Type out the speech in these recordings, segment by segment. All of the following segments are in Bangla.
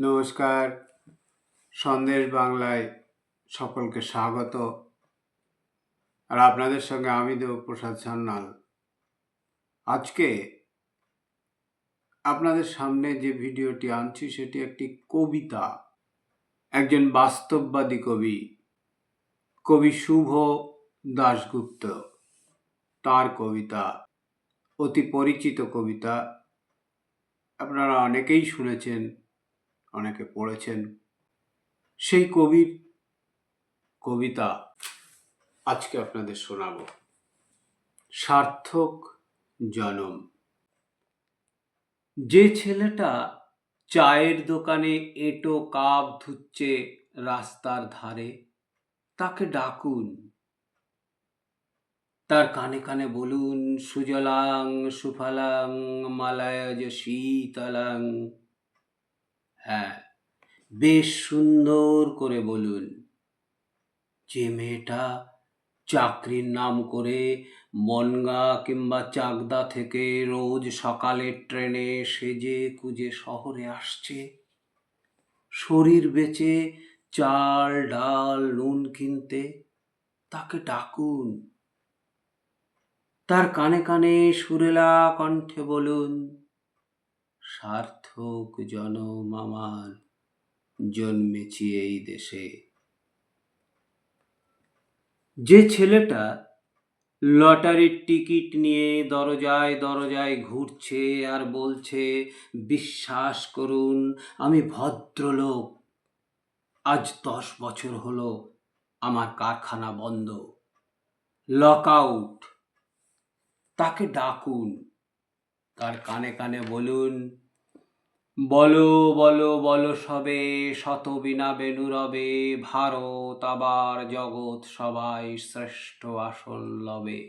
নমস্কার, সন্দেশ বাংলায় সকলকে স্বাগত। আর আপনাদের সঙ্গে আমি দেবপ্রসাদ সান্যাল। আজকে আপনাদের সামনে যে ভিডিওটি আনছি সেটি একটি কবিতা। একজন বাস্তববাদী কবি শুভ দাশগুপ্ত, তার কবিতা, অতি পরিচিত কবিতা। আপনারা অনেকেই শুনেছেন, অনেকে পড়েছেন। সেই কবির কবিতা আজকে আপনাদের শোনাবো। সার্থক জনম। যে ছেলেটা চায়ের দোকানে এঁটো কাপ ধুচ্ছে রাস্তার ধারে, তাকে ডাকুন। তার কানে কানে বলুন, সুজলাং সুফলাং মালয়জ শীতলাং। হ্যাঁ, বেশ সুন্দর করে বলুন। যে মেয়েটা চাকরির নাম করে বনগাঁ কিংবা চাকদা থেকে রোজ সকালের ট্রেনে সেজে কুজে শহরে আসছে, শরীর বেচে চাল ডাল নুন কিনতে, তাকে ডাকুন। তার কানে কানে সুরেলা কণ্ঠে বলুন, সার্থক জনম আমার, জন্মেছি এই দেশে। যে ছেলেটা লটারির টিকিট নিয়ে দরজায় দরজায় ঘুরছে আর বলছে, বিশ্বাস করুন আমি ভদ্রলোক, আজ 10 বছর হলো আমার কারখানা বন্ধ, লকআউট, তাকে ডাকুন। তার কানে কানে বলুন, বলো বলো বলো সবে, শত বিনা বেনুরবে, ভারত আবার জগৎ সবাই শ্রেষ্ঠ আসল লবে।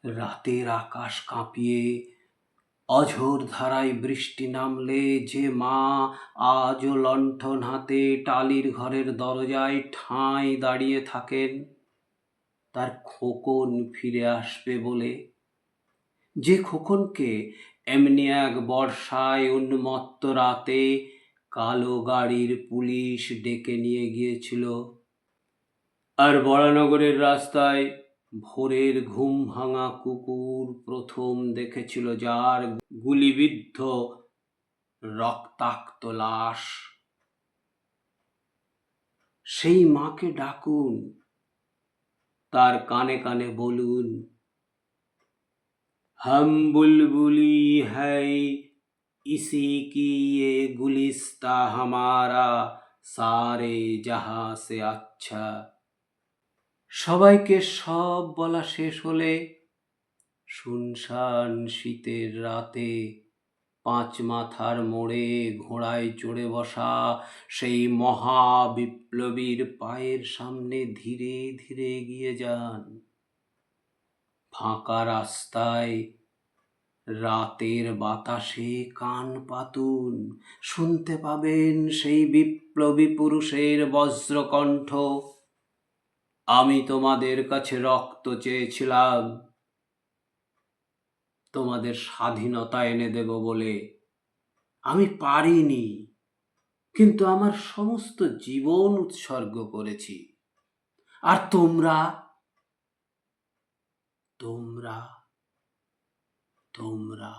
রাতের আকাশ কাঁপিয়ে অঝোর ধারায় বৃষ্টি নামলে যে মা আজও লণ্ঠন হাতে টালির ঘরের দরজায় ঠাঁই দাঁড়িয়ে থাকেন তার খোকন ফিরে আসবে বলে, যে খোকনকে এমনি এক বর্ষায় উন্মত্ত রাতে কালো গাড়ির পুলিশ ডেকে নিয়ে গিয়েছিল, আর বরানগরের রাস্তায় ভোরের ঘুম ভাঙা কুকুর প্রথম দেখেছিল যার গুলিবিদ্ধ রক্তাক্ত লাশ। সেই মাকে ডাকুন। তার কানে কানে বলুন, हम बुलबुली है इसी की ये गुलिस्ता हमारा सारे जहां से अच्छा। সবাইকে সব বলা শেষ হলে শুনশান শীতের রাতে পাঁচ মাথার মোড়ে ঘোড়ায় চড়ে বসা সেই মহা বিপ্লবীর পায়ের সামনে ধীরে ধীরে এগিয়ে যান। ফাঁকা রাস্তায় রাতের বাতাসে কান পাতুন, শুনতে পাবেন সেই বিপ্লবী পুরুষের বজ্রকণ্ঠ, আমি তোমাদের কাছে রক্ত চেয়েছিলাম তোমাদের স্বাধীনতা এনে দেব বলে, আমি পারিনি, কিন্তু আমার সমস্ত জীবন উৎসর্গ করেছি। আর তোমরা তোমরা তোমরা